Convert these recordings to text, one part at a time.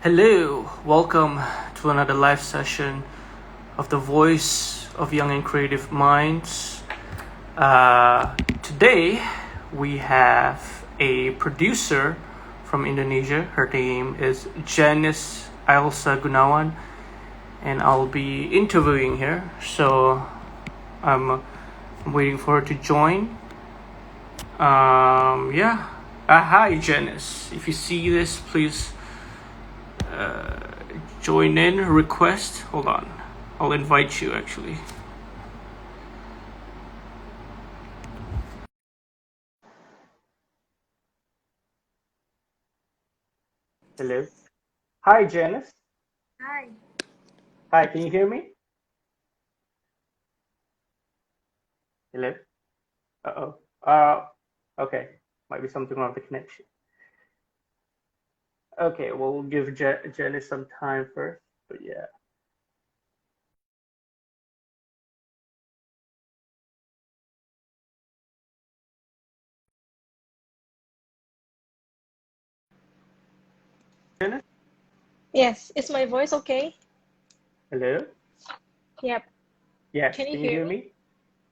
Hello, welcome to another live session of the Voice of Young and Creative Minds. Today we have a producer from Indonesia. Her name is Janice Ailsa Gunawan, and I'll be interviewing her. So I'm waiting for her to join. Hi, Janice. If you see this, please join in. Request. Hold on. I'll invite you actually. Hello. Hi, Janice. Hi. Hi, can you hear me? Hello. Uh-oh. Okay. Might be something wrong with the connection. Okay, well, we'll give Janice some time first. But yeah. Janice? Yes, is my voice okay? Hello? Yep. Yes, Can you can you hear hear me? me?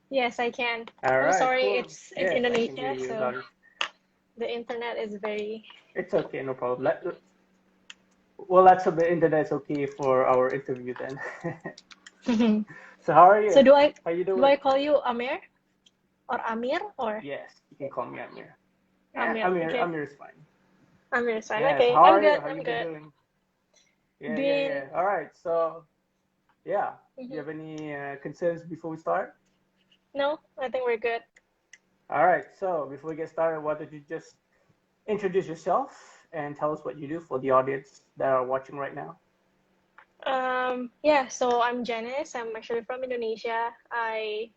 Yes, I can. All I'm right, sorry, cool. it's Yes, I can hear Indonesia, you so loud. the internet is very. It's okay, no problem. Well, that's a bit internet's okay for our interview then. So how are So you? How you do doing? I call you Amir or Amir or Yes, you can call me Amir. Yeah, Amir? Amir. Okay, Amir is fine. Amir is fine. Yeah. So Okay, how I'm are you? good. How you I'm been good. doing? Yeah. Been. All right. So yeah, do you Mhm. have any concerns before we start? No, I think we're good. All right. So before we get started, why don't you just introduce yourself and tell us what you do for the audience that are watching right now? Yeah. So I'm Janice. I'm actually from Indonesia. I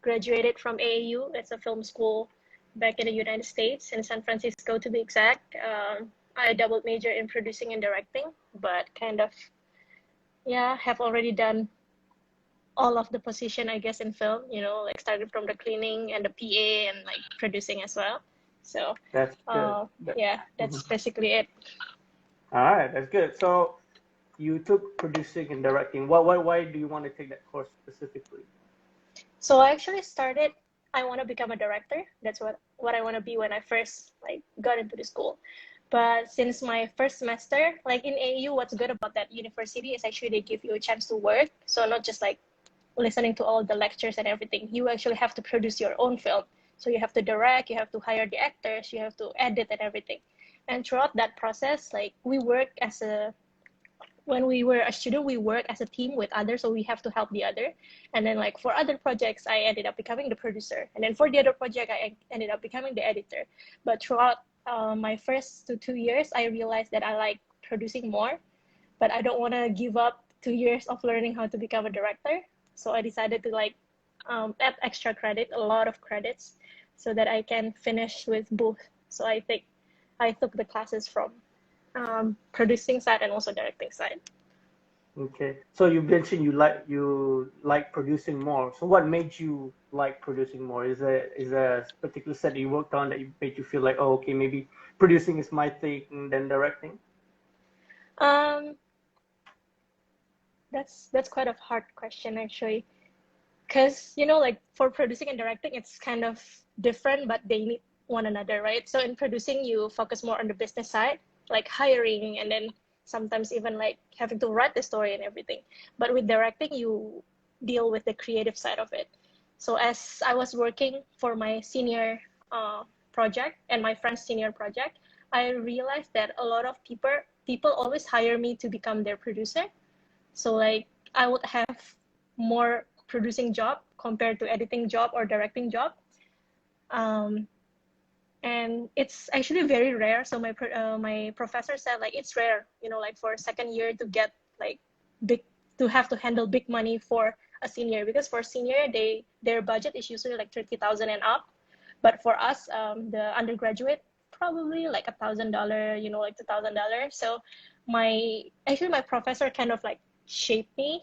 graduated from AAU. It's a film school back in the United States, in San Francisco to be exact. I double major in producing and directing, but kind of, yeah, have already done all of the position, I guess, in film, like starting from the cleaning and the PA and like producing as well. So, That's good. yeah, Mhm. that's basically it. All right. That's good. So you took producing and directing. Why do you want to take that course specifically? So I actually started, I want to become a director. That's what I want to be when I first like got into the school. But since my first semester, like in AU, what's good about that university is actually they give you a chance to work. So not just like listening to all the lectures and everything. You actually have to produce your own film. So you have to direct, you have to hire the actors, you have to edit and everything. And throughout that process, like we work as a when we were a student, we work as a team with others, so we have to help the other. And then, like for other projects, I ended up becoming the producer, and then for the other project, I ended up becoming the editor. But throughout my first 2 years, I realized that I like producing more, but I don't want to give up 2 years of learning how to become a director. So I decided to like add extra credit, a lot of credits, so that I can finish with both. So I took the classes from producing side and also directing side. Okay. So you mentioned you like producing more. So what made you like producing more? Is there a particular set that you worked on that you made you feel like, oh, okay, maybe producing is my thing than directing? Um, that's quite a hard question actually, because like for producing and directing, it's kind of different, but they need one another, right? So in producing, you focus more on the business side, like hiring, and then sometimes even like having to write the story and everything. But with directing, you deal with the creative side of it. So as I was working for my senior project and my friend's senior project, I realized that a lot of people always hire me to become their producer. So like I would have more producing job compared to editing job or directing job. Um, and it's actually very rare. So my professor said like it's rare, like for second year to get like big to have to handle big money for a senior, because for senior their budget is usually like 30,000 and up, but for us the undergraduate probably like $1,000, like $2,000. So my professor kind of like shaped me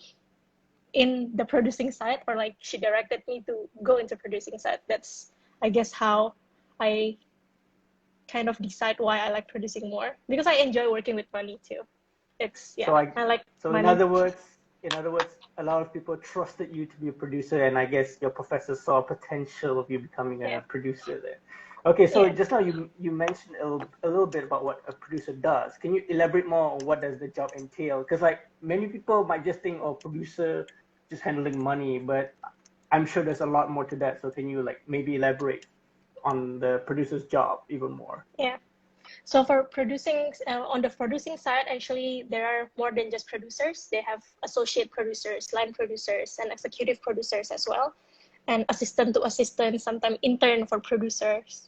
in the producing side, or like she directed me to go into producing side. That's I guess how I kind of decide why I like producing more, because I enjoy working with money too. It's So I like so money. in other words, a lot of people trusted you to be a producer, and I guess your professor saw potential of you becoming Yeah, a producer there. Okay, so yeah. just now you mentioned a little bit about what a producer does. Can you elaborate more on what does the job entail? Because like many people might just think, oh, producer just handling money, but I'm sure there's a lot more to that. So can you like maybe elaborate on the producer's job even more? Yeah. So for producing, on the producing side, actually, there are more than just producers. They have associate producers, line producers, and executive producers as well, and assistant to assistant, sometimes intern for producers.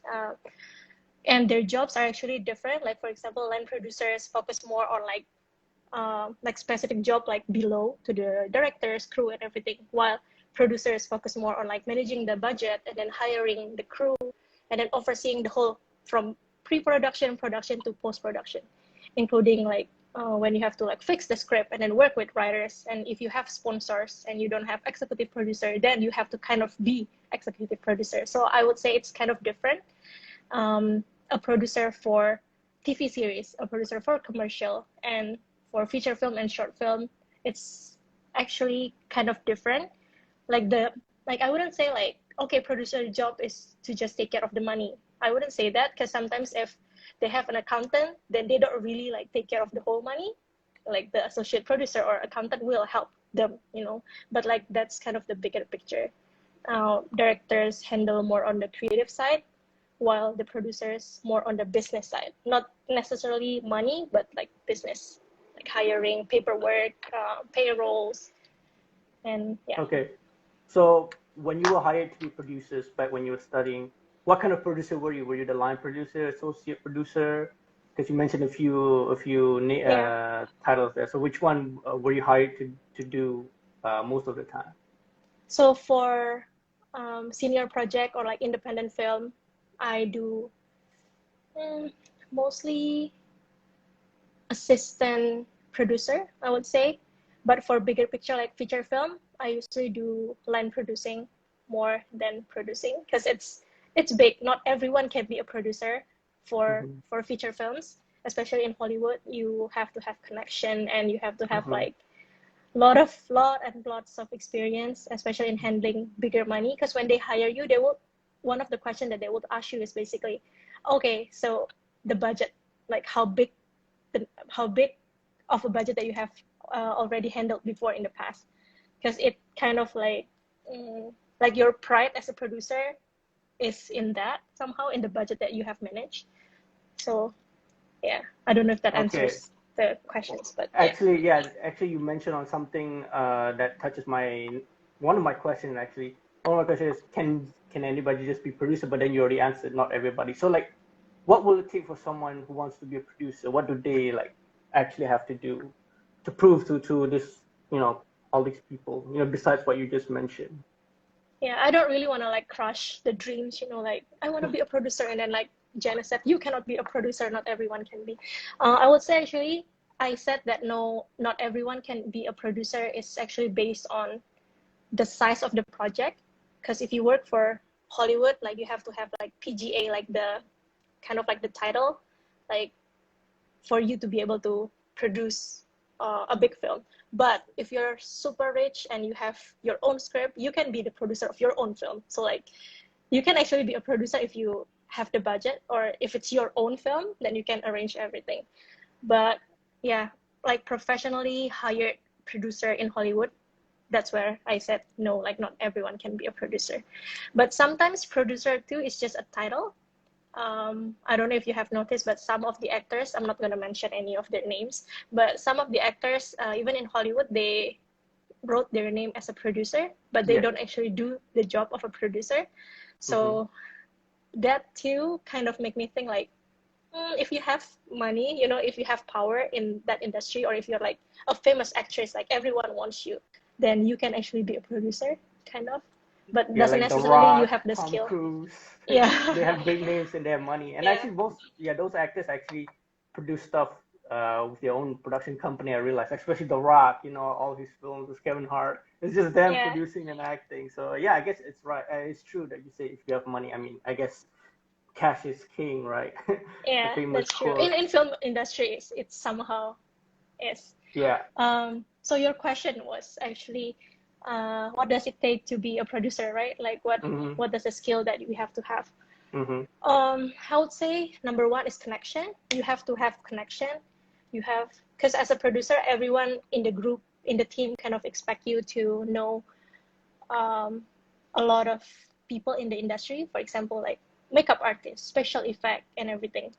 And their jobs are actually different. Like for example, line producers focus more on like specific job like below to the directors, crew, and everything, while producers focus more on like managing the budget and then hiring the crew and then overseeing the whole from pre-production, production to post-production, including like when you have to like fix the script and then work with writers, and if you have sponsors and you don't have executive producer, then you have to kind of be executive producer. So I would say it's kind of different. A producer for TV series, a producer for commercial, and for feature film and short film, it's actually kind of different. Like I wouldn't say like, okay, producer job is to just take care of the money. I wouldn't say that, because sometimes if they have an accountant, then they don't really like take care of the whole money. Like the associate producer or accountant will help them, but like that's kind of the bigger picture. Directors handle more on the creative side, while the producers more on the business side. Not necessarily money, but like business, like hiring, paperwork, payrolls, and yeah. Okay. So when you were hired to be producers back when you were studying, what kind of producer were you? Were you the line producer, associate producer? Because you mentioned Yeah. titles there. So which one were you hired to do most of the time? So for senior project or like independent film, I do mostly assistant producer, I would say. But for bigger picture like feature film, I usually do line producing more than producing, because it's big. Not everyone can be a producer for Mm-hmm. feature films, especially in Hollywood. You have to have connection and you have to have Mm-hmm. like lots of experience, especially in handling bigger money. Because when they hire you, one of the questions that they would ask you is basically, okay, so the budget, like how big of a budget that you have already handled before in the past, because it kind of like your pride as a producer is in that somehow in the budget that you have managed. So yeah, I don't know if that Okay. answers the questions, but yeah. Actually, yeah. Actually, you mentioned on something that touches one of my questions. Actually, one of my questions is, can anybody just be producer? But then you already answered, not everybody. So like, what will it take for someone who wants to be a producer? What do they like actually have to do to prove to this, all these people, besides what you just mentioned? Yeah, I don't really want to like crush the dreams, like I want to be a producer, and then like Janice said, you cannot be a producer, not everyone can be. I would say actually, I said that no, not everyone can be a producer. It's actually based on the size of the project, because if you work for Hollywood, like you have to have like PGA, like the kind of like the title, like for you to be able to produce a big film. But if you're super rich and you have your own script, you can be the producer of your own film. So like you can actually be a producer if you have the budget, or if it's your own film, then you can arrange everything. But yeah, like professionally hired producer in Hollywood, that's where I said no, like not everyone can be a producer. But sometimes producer too is just a title. I don't know if you have noticed, but some of the actors, I'm not going to mention any of their names, but some of the actors, even in Hollywood, they wrote their name as a producer, but they Yeah. don't actually do the job of a producer. Mm-hmm. So that too kind of make me think like, if you have money, if you have power in that industry, or if you're like a famous actress, like everyone wants you, then you can actually be a producer, kind of. But Yeah, doesn't like The necessarily you Rock, have the Tom skill. Cruise. Yeah. They have big names and they have money. And Yeah. actually, those actors actually produce stuff with their own production company. I realize, especially The Rock. All his films with Kevin Hart. It's just them Yeah. producing and acting. So yeah, I guess it's right. It's true that you say if you have money. I mean, I guess cash is king, right? The Yeah, famous that's true. quote. In film industry, it's somehow. Yes. Yeah. So your question was actually, what does it take to be a producer, right? Like Mm-hmm. what does the skill that we have to have? Mm-hmm. I would say number one is connection. You have to have connection. You have, because as a producer, everyone in the group, in the team, kind of expect you to know a lot of people in the industry. For example, like makeup artists, special effect, and everything.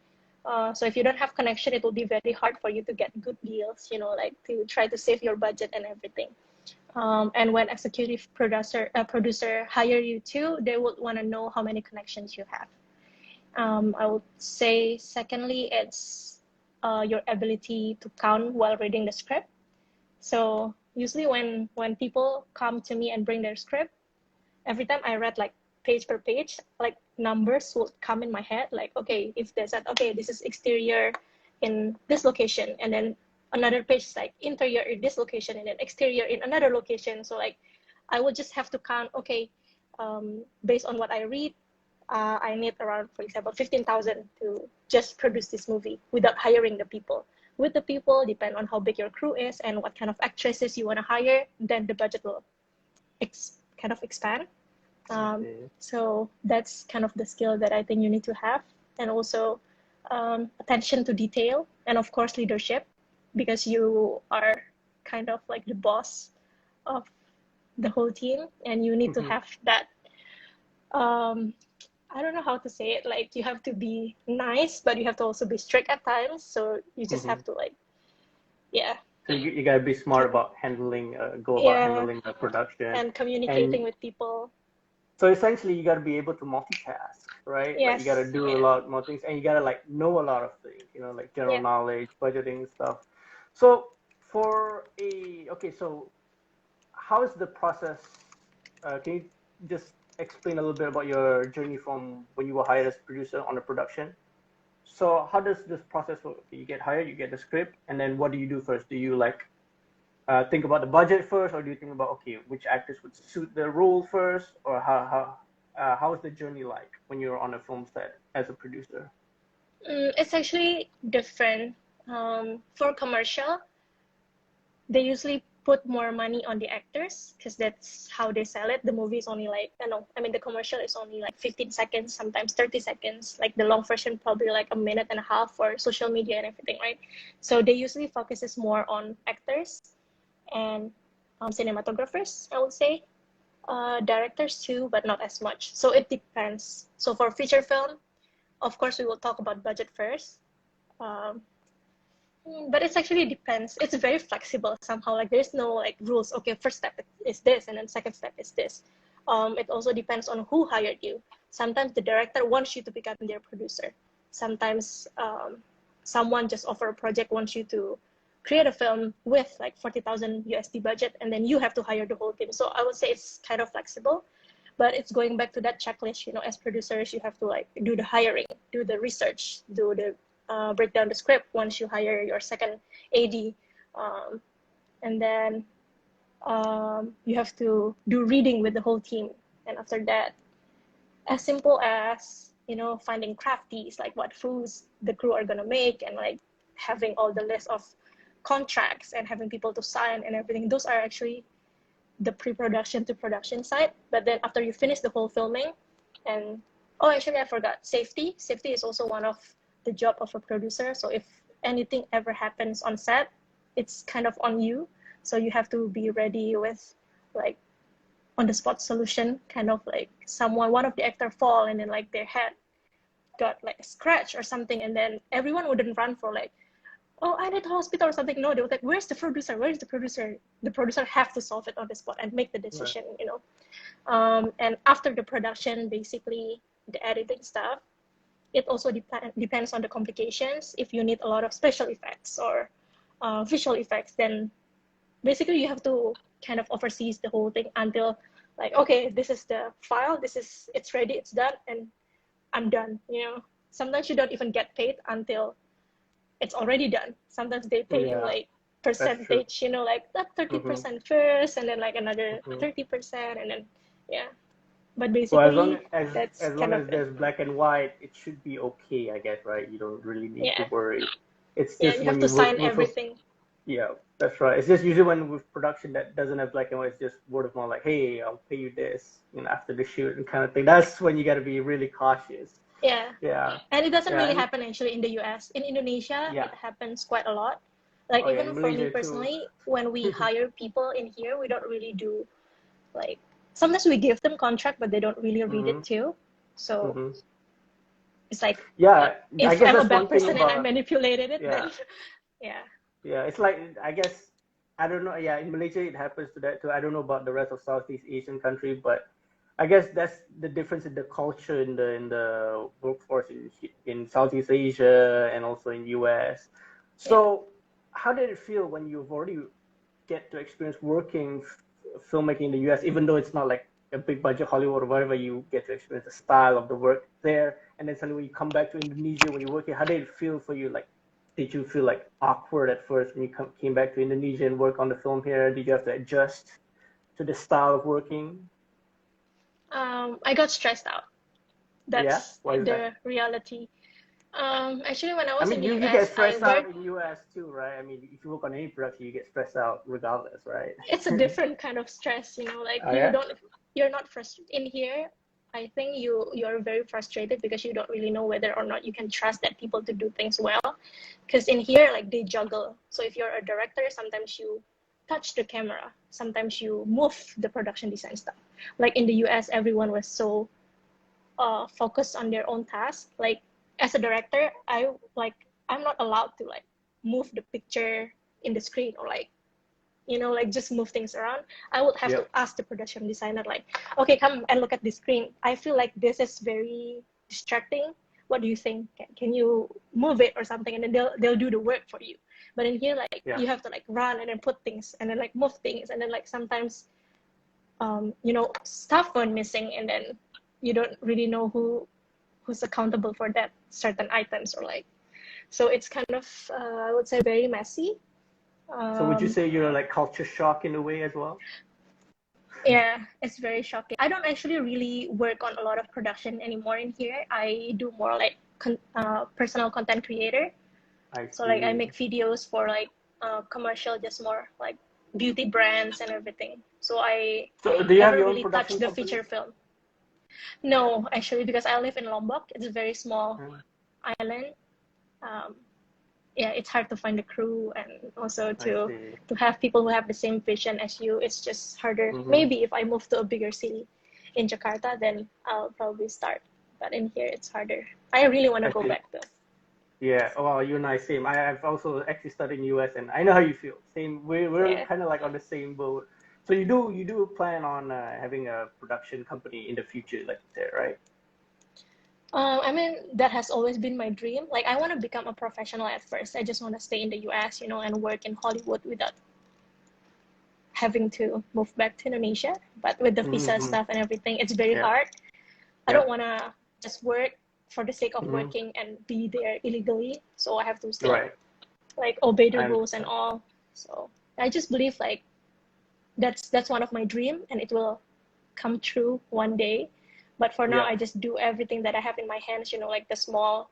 So if you don't have connection, it will be very hard for you to get good deals. You know, like to try to save your budget and everything. And when executive producer hire you too, they would want to know how many connections you have. I would say, secondly, it's your ability to count while reading the script. So usually when people come to me and bring their script, every time I read like page per page, like numbers would come in my head. Like, okay, if there's that, okay, this is exterior in this location, and then another page is like interior in this location, and then exterior in another location. So like, I would just have to count. Okay, based on what I read, I need around, for example, 15,000 to just produce this movie without hiring the people. With the people, depend on how big your crew is and what kind of actresses you want to hire, then the budget will kind of expand. Okay. So that's kind of the skill that I think you need to have, and also attention to detail, and of course leadership, because you are kind of like the boss of the whole team, and you need to Mm-hmm. have that. I don't know how to say it. Like you have to be nice, but you have to also be strict at times. So you just Mm-hmm. have to like, yeah, So you gotta be smart about handling, go about yeah, handling the production, and communicating and with people. so essentially you gotta be able to multitask, right? Like you gotta Yes, do a yeah, lot more things, and you gotta like know a lot of things, like general yeah. knowledge, budgeting stuff. So for a okay, so how is the process? Can you just explain a little bit about your journey from when you were hired as producer on a production? So how does this process work? You get hired, you get the script, and then what do you do first? Do you like think about the budget first, or do you think about okay, which actors would suit the role first, or how is the journey like when you're on a film set as a producer? It's actually different. For commercial, they usually put more money on the actors because that's how they sell it. The movie is only like, I know, I mean, the commercial is only like 15 seconds, sometimes 30 seconds. Like the long version, probably like a minute and a half for social media and everything, right? So they usually focuses more on actors and cinematographers, I would say. Directors too, but not as much. So it depends. So for feature film, of course, we will talk about budget first. Um, but it's actually depends. It's very flexible somehow. Like there's no like rules. Okay, first step is this, and then second step is this. It also depends on who hired you. Sometimes the director wants you to become their producer. Sometimes someone just offer a project, wants you to create a film with like 40,000 USD budget, and then you have to hire the whole team. So I would say it's kind of flexible, but it's going back to that checklist. As producers, you have to like do the hiring, do the research, do the break down the script once you hire your second AD, and then you have to do reading with the whole team. And after that, as simple as finding crafties, like what foods the crew are gonna make, and like having all the list of contracts and having people to sign and everything. Those are actually the pre-production to production side. But then after you finish the whole filming, and oh, actually I forgot, safety is also one of the job of a producer. So if anything ever happens on set, it's kind of on you. So you have to be ready with like on the spot solution, kind of like one of the actor fall, and then like their head got like a scratch or something, and then everyone wouldn't run for like, oh, I need a hospital or something. No, they were like, where's the producer? Where's the producer? The producer have to solve it on the spot and make the Right. decision. And after the production, basically the editing stuff, it also depends on the complications. If you need a lot of special effects or visual effects, then basically you have to kind of oversee the whole thing until like, okay, this is the file, it's ready, it's done, and I'm done. Sometimes you don't even get paid until it's already done. Sometimes they pay you Yeah, like that's true. percentage, like that Mm-hmm. 30% first, and then like another Mm-hmm. 30%, and then yeah. But Well, basically, that's as long kind of as it. there's black and white, it should be okay, I guess, right? You don't really need to Yeah, worry. It's yeah. just You have when to you sign work with everything. Yeah, that's right. It's just usually when with production that doesn't have black and white, it's just word of mouth, like, hey, I'll pay you this, after the shoot and kind of thing. That's when you got to be really cautious. Yeah. Yeah, And it doesn't yeah, really and happen actually in the US. In Indonesia, yeah. it happens quite a lot. Like Oh yeah, even in for me Malaysia too. personally, when we hire people in here, we don't really do like sometimes we give them contract, but they don't really read hmm it too. So hmm it's like Yeah, I if guess I'm a that's bad one thing person and I about manipulated it, yeah. then yeah. Yeah, it's like I guess I don't know. Yeah, in Malaysia it happens to that too. I don't know about the rest of Southeast Asian countries, but I guess that's the difference in the culture in the workforce in Southeast Asia and also in US. Yeah. So, how did it feel when you've already get to experience working filmmaking in the US, even though it's not like a big budget Hollywood or whatever, you get to experience the style of the work there, and then suddenly when you come back to Indonesia when you're working, how did it feel for you? Like, did you feel like awkward at first when you came back to Indonesia and work on the film here? Did you have to adjust to the style of working? I got stressed out. Yeah, That's why is that? the reality. Actually, when I I was in mean, the you get US, I stressed out worked. in US too, right? I mean, if you work on any production, you get stressed out regardless, right? It's a different kind of stress, like Oh you yeah. don't, you're not frustrated in here. I think you're very frustrated because you don't really know whether or not you can trust that people to do things well. Because in here, like they juggle. So if you're a director, sometimes you touch the camera, sometimes you move the production design stuff. Like in the US, everyone was so focused on their own task. Like as a director, I'm not allowed to like move the picture in the screen or like like just move things around. I would have to Yep. ask the production designer, like, okay, come and look at the screen. I feel like this is very distracting. What do you think? Can you move it or something? And then they'll do the work for you. But in here, like Yeah. you have to like run and then put things and then like move things and then like sometimes stuff went missing and then you don't really know who's accountable for that certain items or like so it's kind of I would say very messy. So would you um, say you're like culture shock in a way as well? Yeah, it's very shocking. I don't actually really work on a lot of production anymore in here. I do more like personal content creator. I So like I see. make videos for like commercial, just more like beauty brands and everything. So I So do you have never your own really touched production the company? feature film. No, actually, because I live in Lombok. It's a very small Hmm, island. Um, yeah, it's hard to find a crew and also I to see. have people who have the same vision as you. It's just harder. Mm-hmm. Maybe if I move to a bigger city in Jakarta, then I'll probably start. But in here, it's harder. I really want to I go see. back though. Yeah. Well, you and I same. I've also actually studied in US, and I know how you feel. Same. We're Yeah. kind of like on the same boat. So you do plan on having a production company in the future, like you said, right? I mean, that has always been my dream. Like, I want to become a professional at first. I just want to stay in the US, and work in Hollywood without having to move back to Indonesia. But with the visa Mm-hmm. stuff and everything, it's very Yeah. hard. I don't Yep. want to just work for the sake of Mm-hmm. working and be there illegally. So I have to still Right. like obey the I rules and understand. all. So I just believe like that's one of my dream and it will come true one day. But for now, Yep. I just do everything that I have in my hands. Like the small,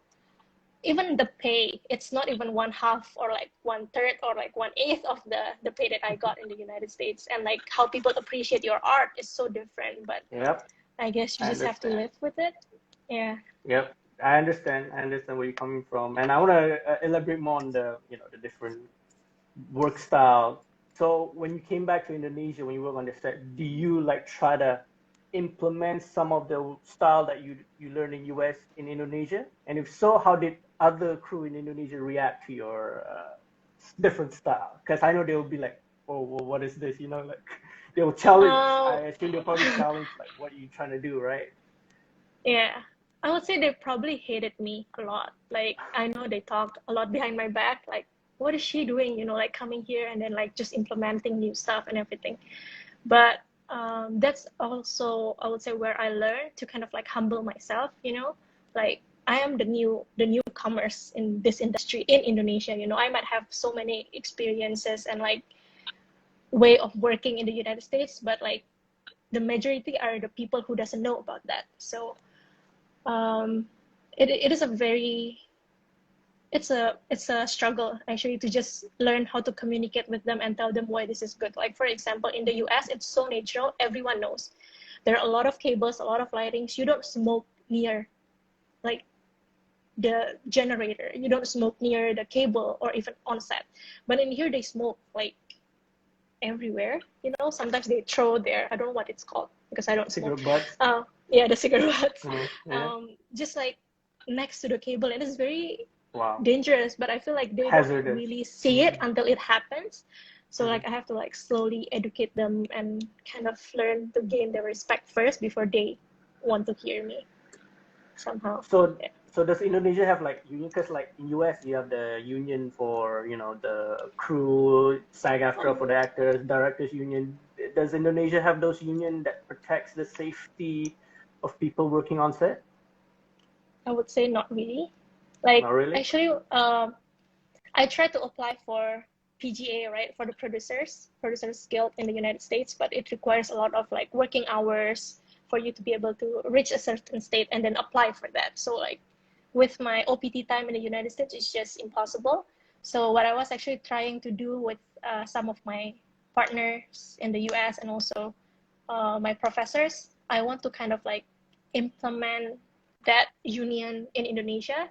even the pay. It's not even one half or like one third or like one eighth of the pay that I got in the United States. And like how people appreciate your art is so different. But Yep. I guess you I just have to understand. live with it. Yeah. Yep. I understand. I understand where you're coming from, and I want to elaborate more on the different work style. So when you came back to Indonesia, when you work on the set, do you like try to implement some of the style that you learned in US in Indonesia? And if so, how did other crew in Indonesia react to your different style? Because I know they'll be like, "Oh, well, what is this?" Like they'll challenge. Um, I assume they'll probably challenge like, "What are you trying to do?" Right? yeah. I would say they probably hated me a lot. Like, I know they talked a lot behind my back. Like, what is she doing? Like coming here and then like just implementing new stuff and everything. But that's also, I would say, where I learned to kind of like humble myself. Like, I am the newcomers in this industry in Indonesia. I might have so many experiences and like way of working in the United States, but like the majority are the people who doesn't know about that. So um, it is a very it's a struggle actually to just learn how to communicate with them and tell them why this is good. Like for example, in the US, it's so natural, everyone knows. There are a lot of cables, a lot of lightings. You don't smoke near like the generator. You don't smoke near the cable or even on set. But in here they smoke like everywhere. You know, sometimes they throw their, I don't know what it's called because I don't smoke. Cigarette butts. Yeah, the cigarette butts. Yeah. Just like next to the cable, and it's very Wow. dangerous, but I feel like they Hazardous. don't really see it until it happens. So Mhm. like I have to like slowly educate them and kind of learn to gain their respect first before they want to hear me somehow. So, Yeah. so does Indonesia have like union? Because like in US, you have the union for the crew, SAG-AFTRA for the actors, directors union. Does Indonesia have those union that protects the safety of people working on set? I would say not really. Like Not really. actually, I tried to apply for PGA, right, for the Producers Guild in the United States, but it requires a lot of like working hours for you to be able to reach a certain state and then apply for that. So like with my OPT time in the United States, it's just impossible. So what I was actually trying to do with some of my partners in the US and also my professors, I want to kind of like implement that union in Indonesia,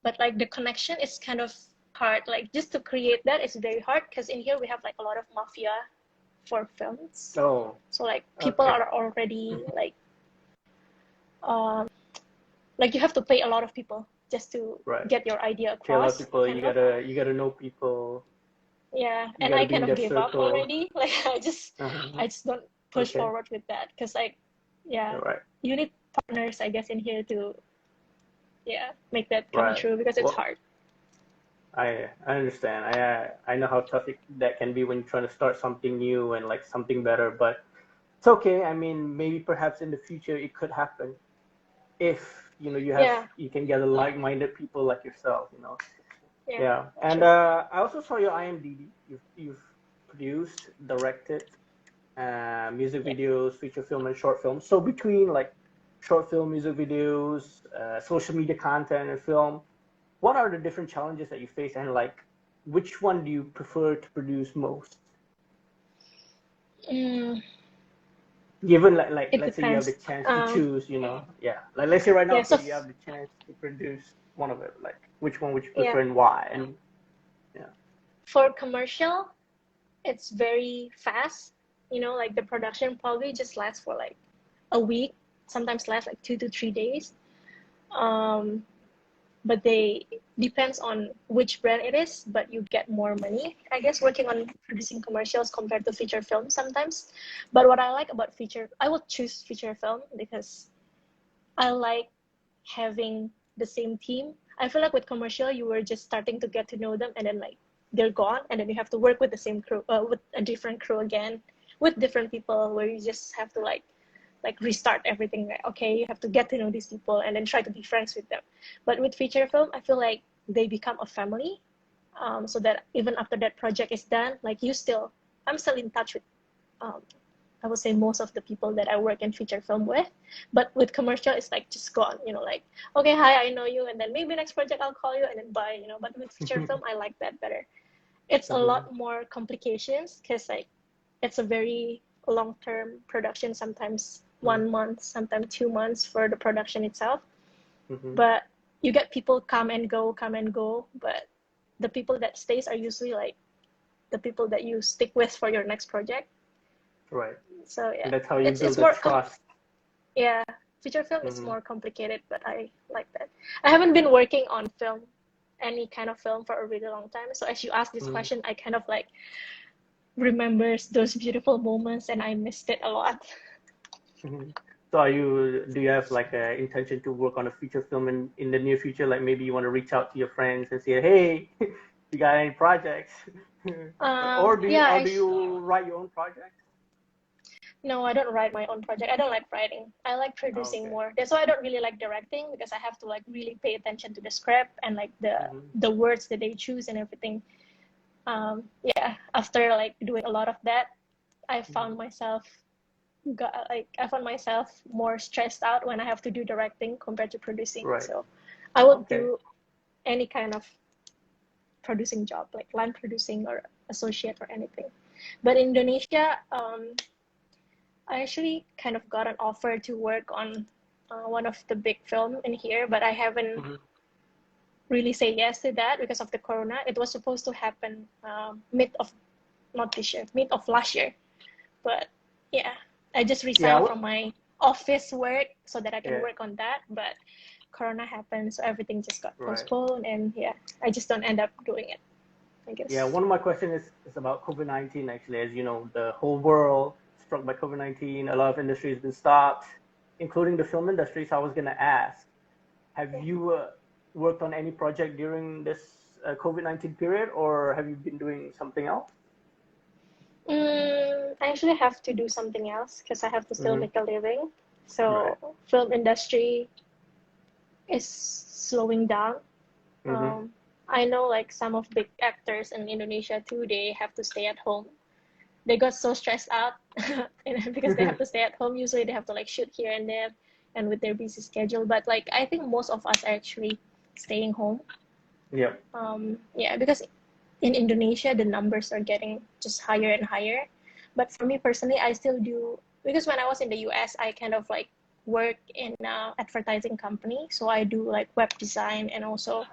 but like the connection is kind of hard. Like just to create that is very hard because in here we have like a lot of mafia for films. Oh, So like people okay. are already um, like you have to pay a lot of people just to Right. get your idea Okay, a lot of across. people. Kind You of. gotta know people. Yeah, You and gotta I be kind in of their gave up circle. already. Like Uh-huh. I just don't push Okay. forward with that because like yeah, Right. you need partners I guess in here to make that come Right. true because it's Well, hard. I understand. I know how tough that can be when you're trying to start something new and like something better, but it's okay. I mean, maybe perhaps in the future it could happen if Yeah, you can gather like-minded people like yourself. yeah, Yeah. And true. I also saw your IMDb. You've produced, directed music Yeah. videos, feature film, and short films. So between like short film, music videos, social media content, and film, what are the different challenges that you face, and like which one do you prefer to produce most? Mm, Given like it let's say you have the depends. chance to choose, yeah. Like let's say right now, Yeah. okay, So you have the chance to produce one of it. Like which one would you yeah, prefer and why? And yeah. for commercial, it's very fast. You know, like the production probably just lasts for like a week, sometimes lasts like 2 to 3 days. Um, but they depends on which brand it is, but you get more money, I guess, working on producing commercials compared to feature film sometimes. But what I like about feature, I will choose feature film because I like having the same team. I feel like with commercial, you were just starting to get to know them, and then like they're gone, and then you have to work with the same crew, with a different crew again, with different people, where you just have to like restart everything. Right? Okay, you have to get to know these people and then try to be friends with them. But with feature film, I feel like they become a family. So that even after that project is done, like I'm still in touch with um, I would say most of the people that I work in feature film with. But with commercial, it's like just gone, like, okay, hi, I know you, and then maybe next project I'll call you and then bye. But with feature film, I like that better. It's a Mm-hmm. lot more complications because like it's a very long-term production, sometimes 1 month, sometimes 2 months for the production itself. Mm-hmm. But you get people come and go, but the people that stays are usually like the people that you stick with for your next project. Right. So yeah, And that's how you it's build the more trust. yeah, feature film is Mm-hmm. more complicated, but I like that. I haven't been working on any kind of film for a really long time. So as you ask this Mm-hmm. question, I kind of like remembers those beautiful moments, and I missed it a lot. Mm-hmm. So do you have like a intention to work on a feature film in the near future? Like maybe you want to reach out to your friends and say, hey, you got any projects? Or Yeah, do you write your own projects? no, I don't write my own project. I don't like writing. I like Oh, producing okay. more. That's why I don't really like directing because I have to like really pay attention to the script and like Mm-hmm. the words that they choose and everything. Yeah, after like doing a lot of that, I Mm-hmm. found myself I found myself more stressed out when I have to do directing compared to producing. Right. So I would Okay. do any kind of producing job, like line producing or associate or anything. But in Indonesia, I actually kind of got an offer to work on one of the big film in here, but I haven't really say yes to that because of the corona. It was supposed to happen mid of last year. But yeah, I just resigned from my office work so that I can work on that. But corona happened, so everything just got postponed, and yeah, I just don't end up doing it, I guess. Yeah, one of my questions is about COVID-19 actually. As you know, the whole world struck by COVID-19. A lot of industries have been stopped, including the film industry. So I was going to ask, have you worked on any project during this COVID-19 period, or have you been doing something else? I actually have to do something else because I have to still make a living. So film industry is slowing down. I know like some of big actors in Indonesia too, they have to stay at home. They got so stressed out because they have to stay at home. Usually they have to like shoot here and there and with their busy schedule. But like I think most of us are actually staying home. Yeah. Yeah, because in Indonesia the numbers are getting just higher and higher. But for me personally, I still do, because when I was in the US, I kind of like work in an advertising company. So I do like web design, and also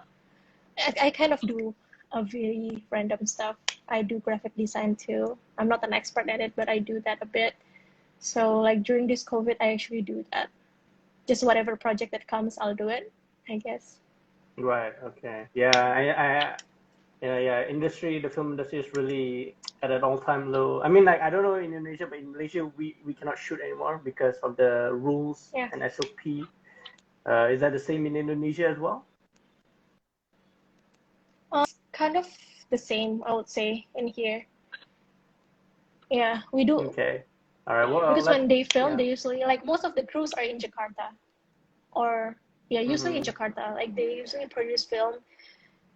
I kind of do a very random stuff. I do graphic design too. I'm not an expert at it, but I do that a bit. So like during this COVID, I actually do that. Just whatever project that comes, I'll do it, I guess. Right. Okay. Yeah. Yeah. The film industry is really at an all-time low. I mean, like, I don't know in Indonesia, but in Malaysia, we cannot shoot anymore because of the rules and SOP. Is that the same in Indonesia as well? Kind of the same, I would say, in here. Yeah, we do. Okay. All right. Well, because when they film, they usually, like, most of the crews are in Jakarta. Or, yeah, usually in Jakarta. Like, they usually produce film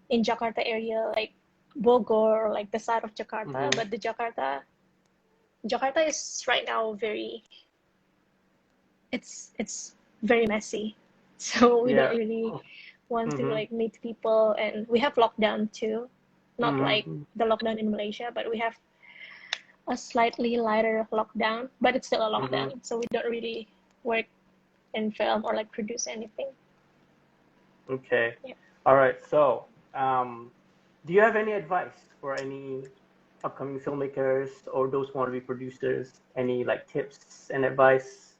in Jakarta area, like Bogor, or like the side of Jakarta. But the Jakarta is right now it's very messy. So we don't really want to like meet people, and we have lockdown too. Not like the lockdown in Malaysia, but we have a slightly lighter lockdown, but it's still a lockdown. So we don't really work in film or like produce anything. Okay. Yeah. All right. So, do you have any advice for any upcoming filmmakers or those who want to be producers? Any like tips and advice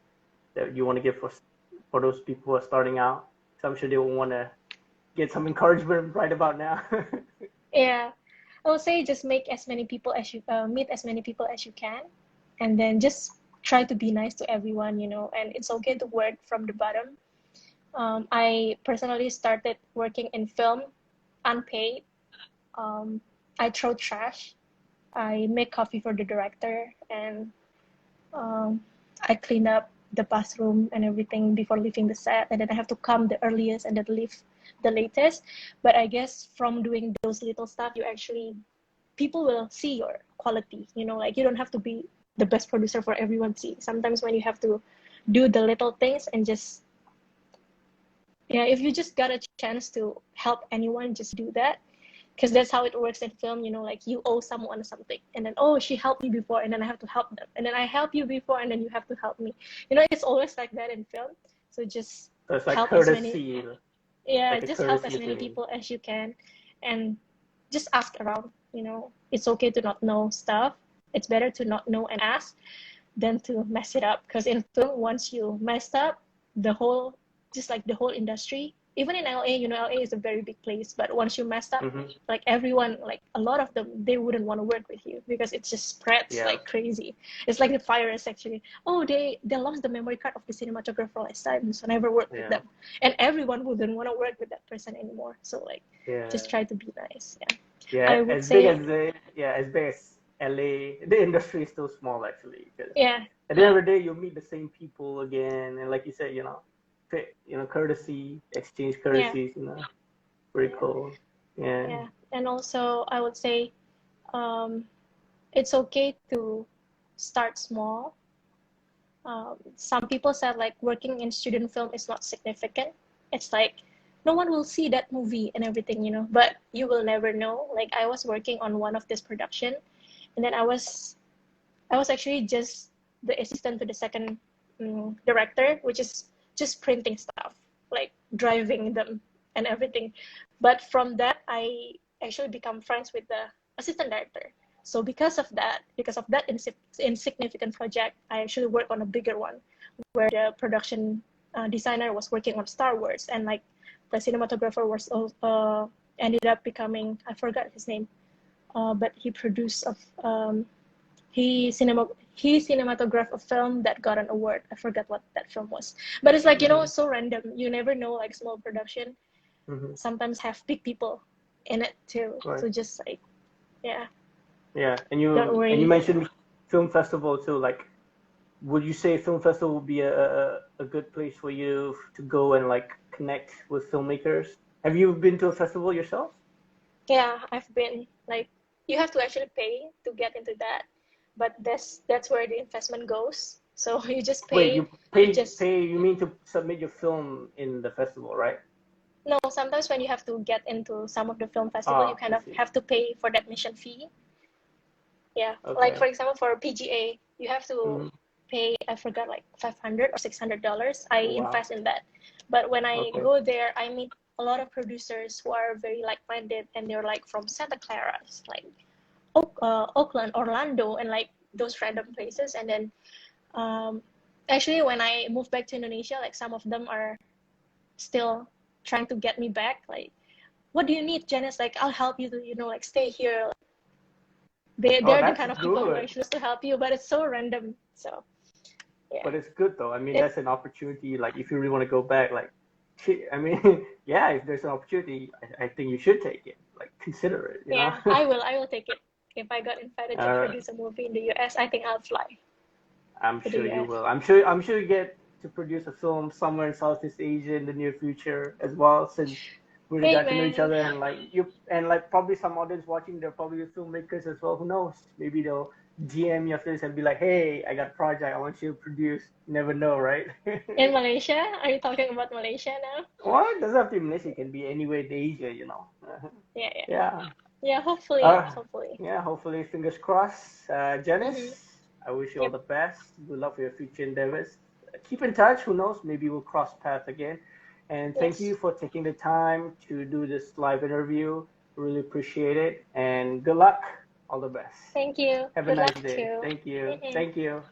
that you want to give for those people who are starting out? So I'm sure they will want to get some encouragement right about now. Yeah, I would say just make as many people as you meet as many people as you can, and then just try to be nice to everyone, you know. And it's okay to work from the bottom. I personally started working in film unpaid. I throw trash. I make coffee for the director, and I clean up the bathroom and everything before leaving the set, and then I have to come the earliest and then leave the latest. But I guess from doing those little stuff, people will see your quality, you know. Like, you don't have to be the best producer for everyone to see. Sometimes when you have to do the little things and just, yeah, if you just got a chance to help anyone, just do that. Because that's how it works in film, you know, like you owe someone something, and then, oh, she helped me before, and then I have to help them, and then I help you before, and then you have to help me. You know, it's always like that in film. So just it's like help courtesy. just help as many people as you can, and just ask around. You know, it's okay to not know stuff. It's better to not know and ask than to mess it up. Because in film, once you messed up, the whole industry, even in LA, you know, LA is a very big place, but once you messed up, like everyone, like a lot of them, they wouldn't want to work with you because it just spreads like crazy. It's like the virus actually. Oh, they lost the memory card of the cinematographer last time, so never work with them. And everyone wouldn't want to work with that person anymore. So like, just try to be nice. Yeah, I would say, as big as LA, the industry is still small actually. At the end of the day, you'll meet the same people again, and like you said, you know, courtesy, exchange courtesies, you know, pretty cool. Yeah. And also I would say, it's okay to start small. Some people said like working in student film is not significant. It's like no one will see that movie and everything, you know. But you will never know. Like I was working on one of this production, and then I was actually just the assistant to the second director, which is just printing stuff, like driving them and everything. But from that, I actually become friends with the assistant director. So because of that insignificant project, I actually worked on a bigger one, where the production designer was working on Star Wars, and like the cinematographer was ended up becoming, I forgot his name, but he produced he cinematographed a film that got an award. I forgot what that film was, but it's like, you know, so random. You never know. Like small production sometimes have big people in it too. Right. So just like, yeah. Yeah, and Don't worry. you mentioned film festival too. Like, would you say film festival would be a good place for you to go and like connect with filmmakers? Have you been to a festival yourself? Yeah, I've been. Like, you have to actually pay to get into that, but that's where the investment goes. So you just Wait, pay. you pay Just pay? You mean to submit your film in the festival, right? no. Sometimes when you have to get into some of the film festival, you Ah, kind I of see. have to pay for that admission fee. Yeah, like Okay. for example, for PGA, you have to Mm-hmm. pay, I forgot, like $500 or $600. I Oh, wow. invest in that. But when I Okay. go there, I meet a lot of producers who are very like-minded, and they're like from Santa Clara, like Oakland, Orlando, and like those random places. And then um, actually, when I moved back to Indonesia, like some of them are still trying to get me back. Like, what do you need, Janice? Like, I'll help you to, you know, like stay here. Oh, They're the that's kind of people who good. actually to help you, but it's so random. So yeah, But it's good though. I mean, it that's an opportunity. Like, if you really want to go back, like, I mean, yeah, if there's an opportunity, I think you should take it. Like, consider it. You know. yeah, I will take it. If I got invited to uh, produce a movie in the US, I think I'll fly I'm to the sure you US. will. I'm sure you get to produce a film somewhere in Southeast Asia in the near future as well, since we got to know each Amen. other, and like you and like probably some audience watching, they're probably filmmakers as well. Who knows? Maybe they'll DM you after this and be like, "Hey, I got a project. I want you to produce." Never know, right? In Malaysia, are you talking about Malaysia now? Well, it doesn't have to be Malaysia. It can be anywhere in Asia, you know. Yeah, yeah, Yeah. yeah. Hopefully, Uh, hopefully. yeah. Hopefully, fingers crossed. Mm-hmm. Janice, I wish you all Yep. the best. Good luck for your future endeavors. Keep in touch. Who knows? Maybe we'll cross paths again. And thank you Yes. for taking the time to do this live interview. Really appreciate it. And good luck. All the best. Thank you. Have a Good nice luck day. too. Thank you. Mm-hmm. Thank you.